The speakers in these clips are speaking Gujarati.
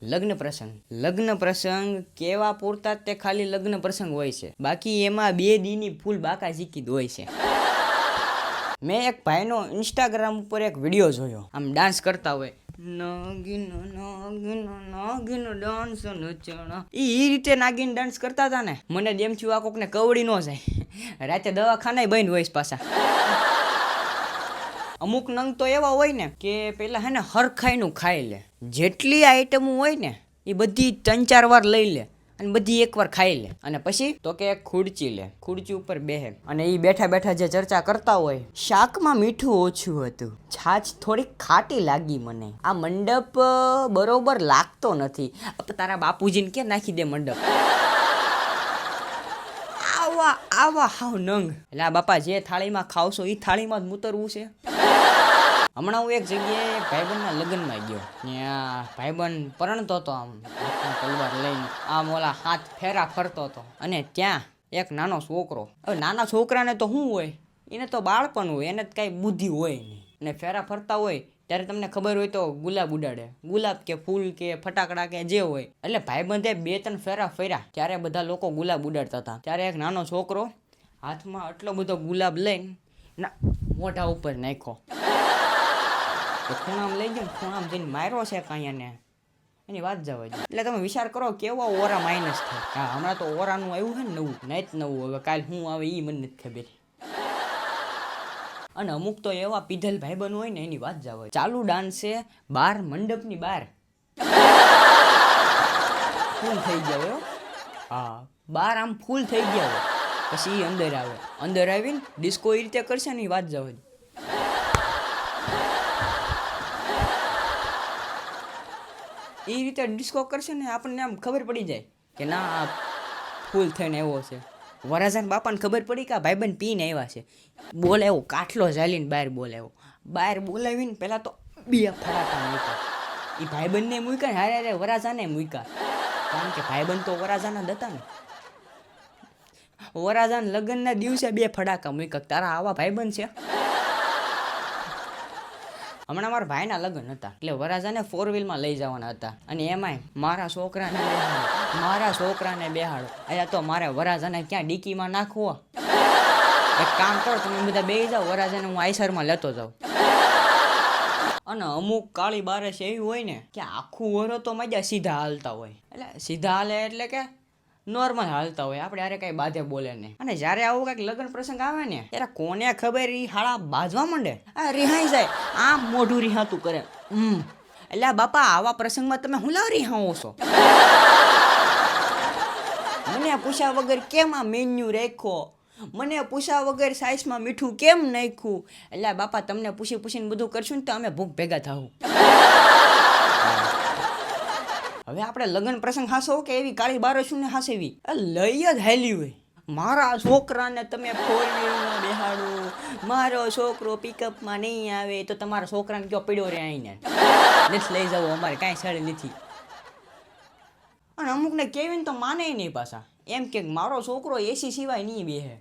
લગ્ન પ્રસંગ કેવા પૂરતા તે ખાલી લગ્ન પ્રસંગ હોય છે, બાકી એમાં 2 દીની ફૂલ બાકા ઝીકી જ હોય છે. મેં એક ભાઈનો ઇન્સ્ટાગ્રામ ઉપર એક વિડીયો જોયો, આમ ડાન્સ કરતા હોય, નાગિન નાગિન નાગિન ડાન્સ નચણા, એ રીતે નાગિન ડાન્સ કરતા હતા ને, મને જેમ થયું આ કોકને કવડી ન જાય, રાતે દવાખાને બંધ હોય પાછા. અમુક નંગ તો એવા હોય ને કે પેલા હે ને હરખાઈનું ખાઈ લે, જેટલી આઈટમો હોય ને એ બધી 3-4 વાર લઈ લે અને બધી એકવાર ખાઈ લે, અને પછી તો કે એક ખુરચી લે, ખુરચી ઉપર બેહે અને એ બેઠા બેઠા જે ચર્ચા કરતા હોય, શાકમાં મીઠું ઓછું હતું, છાછ થોડીક ખાટી લાગી, મને આ મંડપ બરોબર લાગતો નથી, તારા બાપુજીને કે નાખી દે મંડપ. આવા હાવ નંગ, એટલે આ બાપા જે થાળીમાં ખાવશો એ થાળીમાં જ મૂતરવું છે. હમણાં હું એક જગ્યાએ ભાઈબંધના લગ્નમાં ગયો, ત્યાં ભાઈબંધ પરણતો હતો, આમ તલવાર લઈને આમ ઓલા હાથ ફેરા ફરતો હતો, અને ત્યાં એક નાનો છોકરો. હવે નાના છોકરાને તો શું હોય, એને તો બાળપણ હોય, એને તો કાંઈ બુદ્ધિ હોય નહીં, અને ફેરા ફરતા હોય ત્યારે તમને ખબર હોય તો ગુલાબ ઉડાડે, ગુલાબ કે ફૂલ કે ફટાકડા કે જે હોય. એટલે ભાઈબંધે 2-3 ફેરા ફર્યા ત્યારે બધા લોકો ગુલાબ ઉડાડતા હતા, ત્યારે એક નાનો છોકરો હાથમાં આટલો બધો ગુલાબ લઈને ના મોઢા ઉપર નાખ્યો, ખૂણામાં લઈ ગયો, ખૂણામાં જઈને માર્યો છે કાંઈ, એની વાત જવા દે. એટલે તમે વિચાર કરો કેવો ઓરા માઇનસ થાય. હા, હમણાં તો ઓરાનું આવ્યું છે ને નવું, હવે કાલ શું આવે એ મને નથી ખબર. અને અમુક તો એવા પીધલ ભાઈબંધ હોય ને એની વાત જવા, ચાલુ ડાન્સ છે બાર મંડપની બહાર ફૂલ થઈ ગયા. હા, બાર આમ ફૂલ થઈ ગયા હોય, પછી એ અંદર આવીને ડિસ્કો એ રીતે કરશે ને એ વાત જવા. એ રીતે ડિસ્કો કરશે ને આપણને આમ ખબર પડી જાય કે ના આ ફૂલ થઈને આવ્યો છે. વરાજાન બાપાને ખબર પડી કે આ ભાઈબંધ પીને આવ્યા છે, બોલાવ્યો, કાટલો ઝાલીને બહાર બોલાવીને પહેલાં તો 2 ફટાકા મૂક્યા, એ ભાઈબંધને મૂક્યા ને હારે વરાજાને મૂક્યા, કારણ કે ભાઈબંધ તો વરાજાના જ હતા ને. વરાજાન લગ્નના દિવસે 2 ફટાકા મૂક્યા, તારા આવા ભાઈબંધ છે. હમણાં મારા ભાઈના લગ્ન હતા, એટલે વરાજાને 4 વ્હીલમાં લઈ જવાના હતા, અને એમાંય મારા છોકરાને બેહાડો. અહીંયા તો મારે વરાજાને ક્યાં ડીકીમાં નાખવો. એક કામ કરો, તમે બધા બેસી જાઓ, વરાજાને હું આઈસરમાં લેતો જાઉં. અને અમુક કાળી બારસ એવી હોય ને કે આખું વરો તો મજા સીધા હાલતા હોય, એટલે સીધા હાલે એટલે કે નોર્મલ હાલતા હોય, આપણે યારે કાંઈ બાધે બોલે નહીં. અને જ્યારે આવું કાંઈક લગ્ન પ્રસંગ આવે ને ત્યારે કોને ખબર એ હાળા બાજવા માંડે, આ રિહાઈ જાય, આમ મોઢું રિહાતું કરે. એટલે બાપા આવા પ્રસંગમાં તમે હું લાવ રિહાવો છો? મને પૂછ્યા વગર કેમ આ મેન્યુ રાખ્યો, મને પૂછ્યા વગર સાઈઝમાં મીઠું કેમ નાખ્યું? એટલે બાપા તમને પૂછીને બધું કરશું ને તો અમે ભૂખ ભેગા થાવું. હવે આપણે લગ્ન પ્રસંગ હાસો કે એવી કાળી બારસુને હાસેવી લઈ જ હાલી હોય. મારા છોકરાને તમે 4 વ્હીલમાં બેહાડો, મારો છોકરો પિકઅપમાં નહીં આવે તો તમારા છોકરાને કયો પડ્યો રે આવીને નથી લઈ જાવ, અમારે કાંઈ સડે નથી. અને અમુકને કેવીને તો માને નહીં પાછા, એમ કે મારો છોકરો એસી સિવાય નહીં બેહે.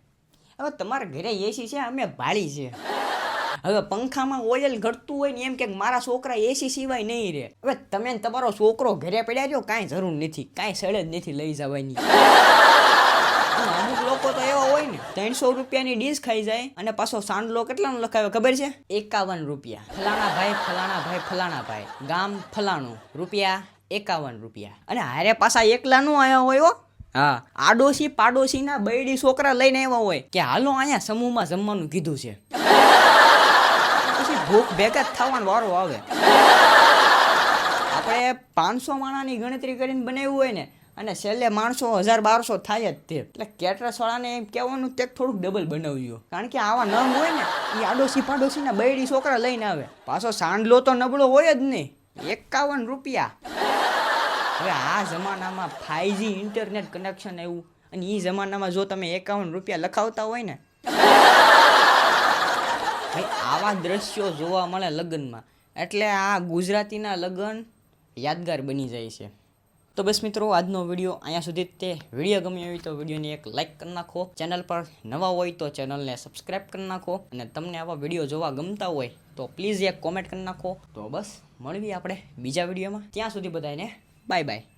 હવે તમારા ઘરે એસી છે, અમે ભાળી છે. હવે પંખામાં ઓઇલ ઘટતું હોય ને એમ કે મારા છોકરા એસી સિવાય નહીં રહે. હવે તમે તમારો છોકરો ઘરે પડ્યા છો, કાંઈ જરૂર નથી, કાંઈ સડે જ નથી લઈ જવાની. અમુક લોકો તો એવા હોય ને 300 રૂપિયાની ડીશ ખાઈ જાય અને પાછો સાંડલો કેટલાનો લખાવે ખબર છે? 51 રૂપિયા. ફલાણા ભાઈ ગામ ફલાણું, રૂપિયા 51 રૂપિયા. અને હારે પાછા એકલા નો આયા હોય. હા, આડોશી પાડોશીના બૈડી છોકરા લઈને આવ્યા હોય કે હાલો અહીંયા સમૂહમાં જમવાનું કીધું છે, પછી ભૂખ ભેગા થવાનો વારો આવે. આપણે 500 માણાની ગણતરી કરીને બનાવ્યું હોય ને અને છેલ્લે માણસો 1000-1200 થાય જ તે, એટલે કેટરસ વાળાને એમ કહેવાનું તે થોડુંક ડબલ બનાવ્યું, કારણ કે આવા નંગ હોય ને એ આડોશી પાડોશીના બૈડી છોકરા લઈને આવે. પાછો સાંડલો તો નબળો હોય જ નહીં, 51 રૂપિયા. હવે આ જમાનામાં 5G ઇન્ટરનેટ કનેક્શન આવ્યું, અને એ જમાનામાં જો તમે 51 રૂપિયા લખાવતા હોય ને ભાઈ, આવા દ્રશ્યો જોવા મળે લગ્નમાં, એટલે આ ગુજરાતીના લગ્ન યાદગાર બની જાય છે. તો બસ મિત્રો, આજનો વિડીયો અહીંયા સુધી. તે વિડીયો ગમ્યો હોય તો વિડીયોને એક લાઇક કરી નાખો, ચેનલ પર નવા હોય તો ચેનલને સબસ્ક્રાઈબ કરી નાખો, અને તમને આવા વિડીયો જોવા ગમતા હોય તો પ્લીઝ એક કોમેન્ટ કરી નાખો. તો બસ મળવી આપણે બીજા વિડીયોમાં, ત્યાં સુધી બધાને બાય બાય.